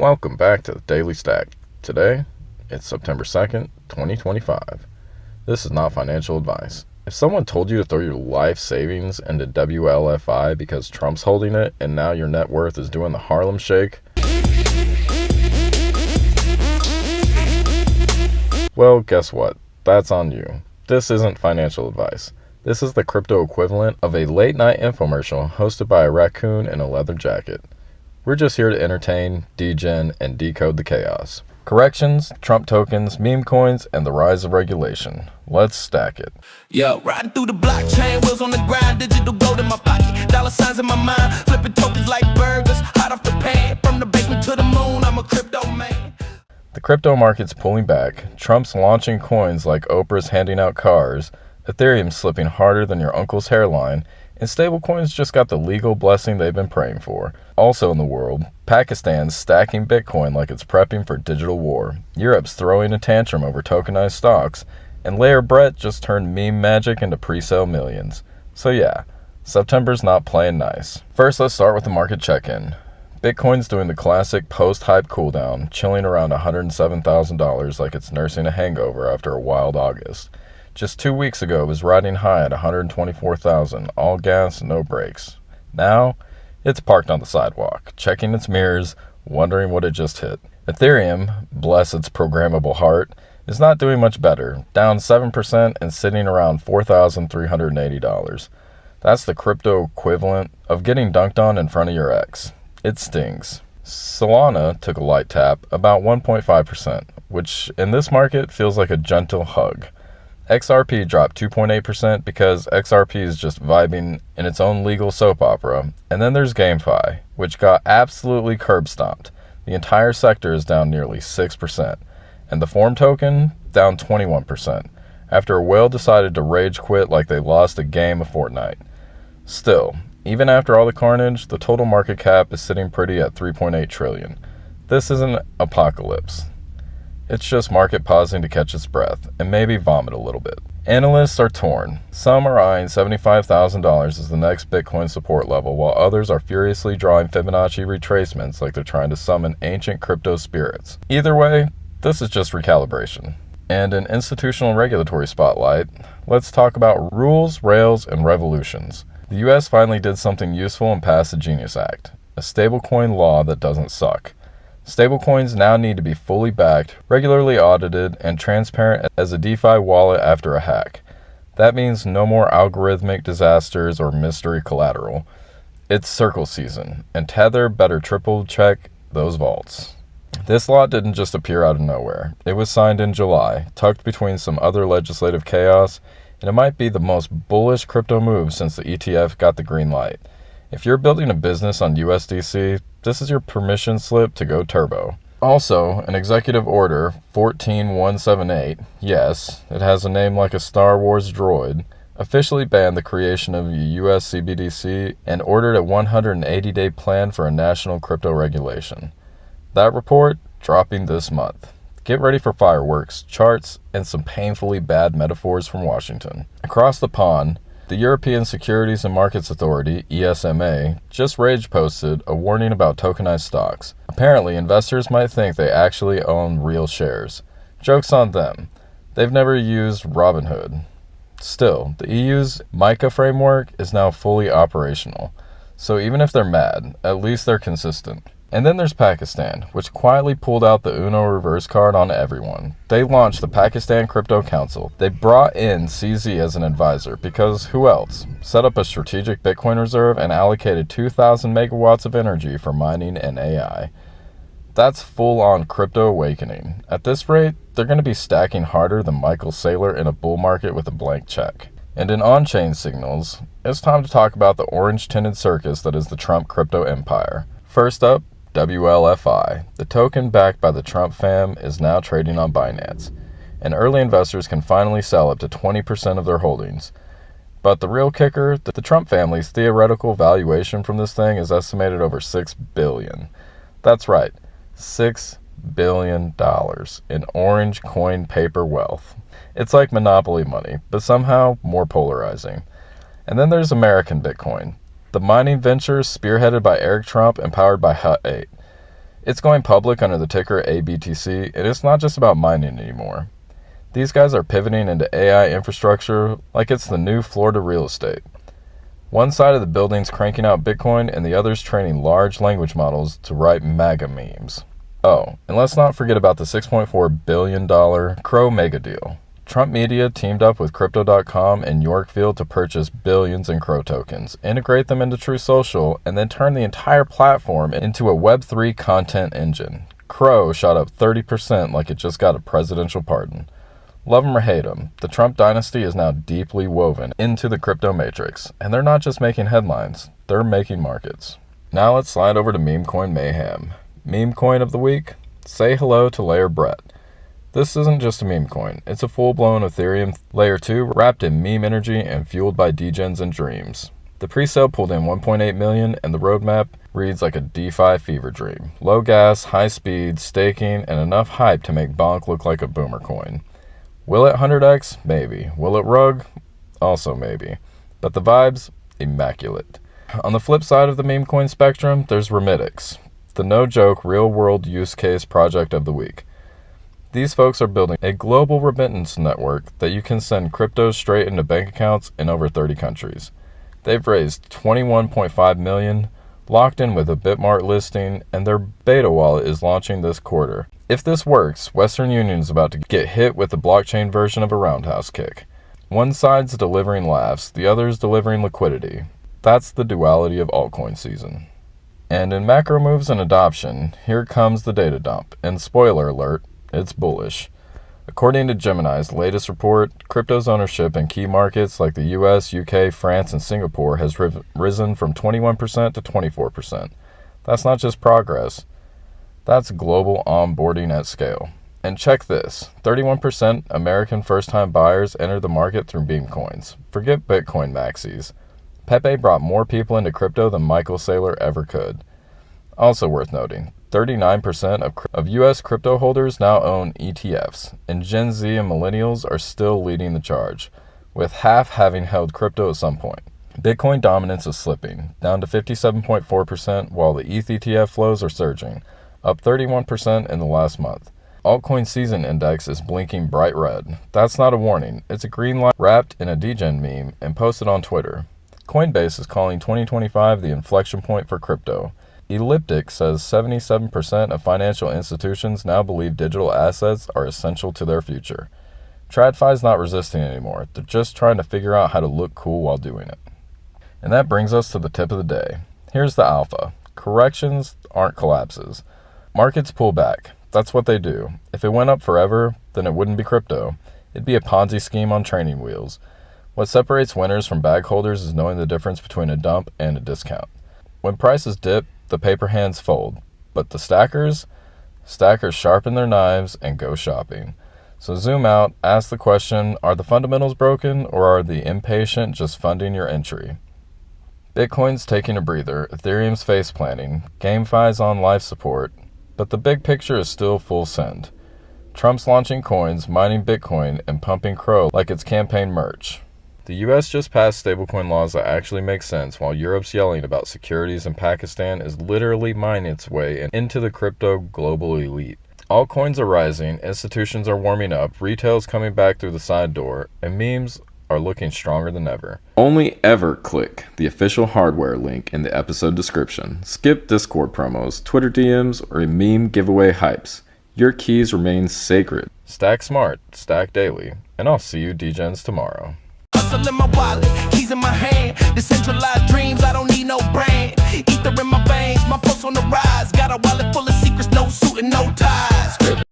Welcome back to the Daily Stack. Today, it's September 2nd, 2025. This is not financial advice. If someone told you to throw your life savings into WLFI because Trump's holding it and now your net worth is doing the Harlem Shake, well, guess what? That's on you. This isn't financial advice. This is the crypto equivalent of a late-night infomercial hosted by a raccoon in a leather jacket. We're just here to entertain, degen, and decode the chaos. Corrections, Trump tokens, meme coins, and the rise of regulation. Let's stack it. Yo, riding through the blockchain, wheels on the grind, digital gold in my pocket, dollar signs in my mind, flipping tokens like burgers, hot off the pan, from the basement to the moon, I'm a crypto man. The crypto market's pulling back, Trump's launching coins like Oprah's handing out cars, Ethereum's slipping harder than your uncle's hairline, and stablecoins just got the legal blessing they've been praying for. Also in the world, Pakistan's stacking Bitcoin like it's prepping for digital war, Europe's throwing a tantrum over tokenized stocks, and Layer Brett just turned meme magic into pre-sale millions. So yeah, September's not playing nice. First, let's start with the market check-in. Bitcoin's doing the classic post-hype cooldown, chilling around $107,000 like it's nursing a hangover after a wild August. Just 2 weeks ago, it was riding high at $124,000, all gas, no brakes. Now, it's parked on the sidewalk, checking its mirrors, wondering what it just hit. Ethereum, bless its programmable heart, is not doing much better, down 7% and sitting around $4,380. That's the crypto equivalent of getting dunked on in front of your ex. It stings. Solana took a light tap, about 1.5%, which in this market feels like a gentle hug. XRP dropped 2.8% because XRP is just vibing in its own legal soap opera. And then there's GameFi, which got absolutely curb stomped. The entire sector is down nearly 6%. And the Form token, down 21%, after a whale decided to rage quit like they lost a game of Fortnite. Still, even after all the carnage, the total market cap is sitting pretty at $3.8 trillion. This isn't apocalypse. It's just market pausing to catch its breath and maybe vomit a little bit. Analysts are torn. Some are eyeing $75,000 as the next Bitcoin support level, while others are furiously drawing Fibonacci retracements like they're trying to summon ancient crypto spirits. Either way, this is just recalibration. And in institutional regulatory spotlight, let's talk about rules, rails, and revolutions. The US finally did something useful and passed the Genius Act, a stablecoin law that doesn't suck. Stablecoins now need to be fully backed, regularly audited, and transparent as a DeFi wallet after a hack. That means no more algorithmic disasters or mystery collateral. It's Circle season, and Tether better triple check those vaults. This law didn't just appear out of nowhere. It was signed in July, tucked between some other legislative chaos, and it might be the most bullish crypto move since the ETF got the green light. If you're building a business on USDC, this is your permission slip to go turbo. Also, an executive order 14178, yes, it has a name like a Star Wars droid, officially banned the creation of a US CBDC and ordered a 180-day plan for a national crypto regulation. That report dropping this month. Get ready for fireworks, charts, and some painfully bad metaphors from Washington. Across the pond, the European Securities and Markets Authority, ESMA, just rage posted a warning about tokenized stocks. Apparently, investors might think they actually own real shares. Joke's on them. They've never used Robinhood. Still, the EU's MiCA framework is now fully operational. So even if they're mad, at least they're consistent. And then there's Pakistan, which quietly pulled out the Uno reverse card on everyone. They launched the Pakistan Crypto Council. They brought in CZ as an advisor because who else? Set up a strategic Bitcoin reserve and allocated 2,000 megawatts of energy for mining and AI. That's full-on crypto awakening. At this rate, they're going to be stacking harder than Michael Saylor in a bull market with a blank check. And in on-chain signals, it's time to talk about the orange-tinted circus that is the Trump crypto empire. First up, WLFI, the token backed by the Trump fam, is now trading on Binance, and early investors can finally sell up to 20% of their holdings. But the real kicker, the Trump family's theoretical valuation from this thing is estimated over $6 billion. That's right, $6 billion in orange coin paper wealth. It's like monopoly money, but somehow more polarizing. And then there's American Bitcoin, the mining venture spearheaded by Eric Trump and powered by Hut 8. It's going public under the ticker ABTC, and it's not just about mining anymore. These guys are pivoting into AI infrastructure like it's the new Florida real estate. One side of the building's cranking out Bitcoin, and the other's training large language models to write MAGA memes. Oh, and let's not forget about the $6.4 billion Crow mega deal. Trump Media teamed up with Crypto.com and Yorkville to purchase billions in Crow tokens, integrate them into True Social, and then turn the entire platform into a Web3 content engine. Crow shot up 30% like it just got a presidential pardon. Love 'em or hate 'em, the Trump dynasty is now deeply woven into the crypto matrix, and they're not just making headlines, they're making markets. Now let's slide over to meme coin mayhem. Meme coin of the week? Say hello to Layer Brett. This isn't just a meme coin, it's a full-blown Ethereum Layer 2 wrapped in meme energy and fueled by degens and dreams. The pre-sale pulled in 1.8 million, and the roadmap reads like a DeFi fever dream. Low gas, high speed, staking, and enough hype to make Bonk look like a boomer coin. Will it 100x? Maybe. Will it rug? Also maybe. But the vibes? Immaculate. On the flip side of the meme coin spectrum, there's Remitix, the no-joke real-world use case project of the week. These folks are building a global remittance network that you can send crypto straight into bank accounts in over 30 countries. They've raised $21.5 million, locked in with a Bitmart listing, and their beta wallet is launching this quarter. If this works, Western Union is about to get hit with the blockchain version of a roundhouse kick. One side's delivering laughs, the other's delivering liquidity. That's the duality of altcoin season. And in macro moves and adoption, here comes the data dump, and spoiler alert, it's bullish. According to Gemini's latest report, crypto's ownership in key markets like the US, UK, France, and Singapore has risen from 21% to 24%. That's not just progress, that's global onboarding at scale. And check this, 31% American first-time buyers enter the market through meme coins. Forget Bitcoin maxis. Pepe brought more people into crypto than Michael Saylor ever could. Also worth noting, 39% of U.S. crypto holders now own ETFs, and Gen Z and millennials are still leading the charge, with half having held crypto at some point. Bitcoin dominance is slipping, down to 57.4%, while the ETH ETF flows are surging, up 31% in the last month. Altcoin season index is blinking bright red. That's not a warning, it's a green light wrapped in a degen meme and posted on Twitter. Coinbase is calling 2025 the inflection point for crypto. Elliptic says 77% of financial institutions now believe digital assets are essential to their future. TradFi's not resisting anymore. They're just trying to figure out how to look cool while doing it. And that brings us to the tip of the day. Here's the alpha. Corrections aren't collapses. Markets pull back. That's what they do. If it went up forever, then it wouldn't be crypto. It'd be a Ponzi scheme on training wheels. What separates winners from bag holders is knowing the difference between a dump and a discount. When prices dip, the paper hands fold, but the stackers sharpen their knives and go shopping. So zoom out, ask the question, are the fundamentals broken or are the impatient just funding your entry? Bitcoin's taking a breather, Ethereum's face planting, GameFi's on life support, but the big picture is still full send. Trump's launching coins, mining Bitcoin, and pumping Crow like it's campaign merch. The US just passed stablecoin laws that actually make sense, while Europe's yelling about securities and Pakistan is literally mining its way into the crypto global elite. Altcoins are rising, institutions are warming up, retail's coming back through the side door, and memes are looking stronger than ever. Only ever click the official hardware link in the episode description. Skip Discord promos, Twitter DMs, or meme giveaway hypes. Your keys remain sacred. Stack smart, stack daily, and I'll see you degens tomorrow. Hustle in my wallet, keys in my hand. Decentralized dreams, I don't need no brand. Ether in my veins, my pulse on the rise.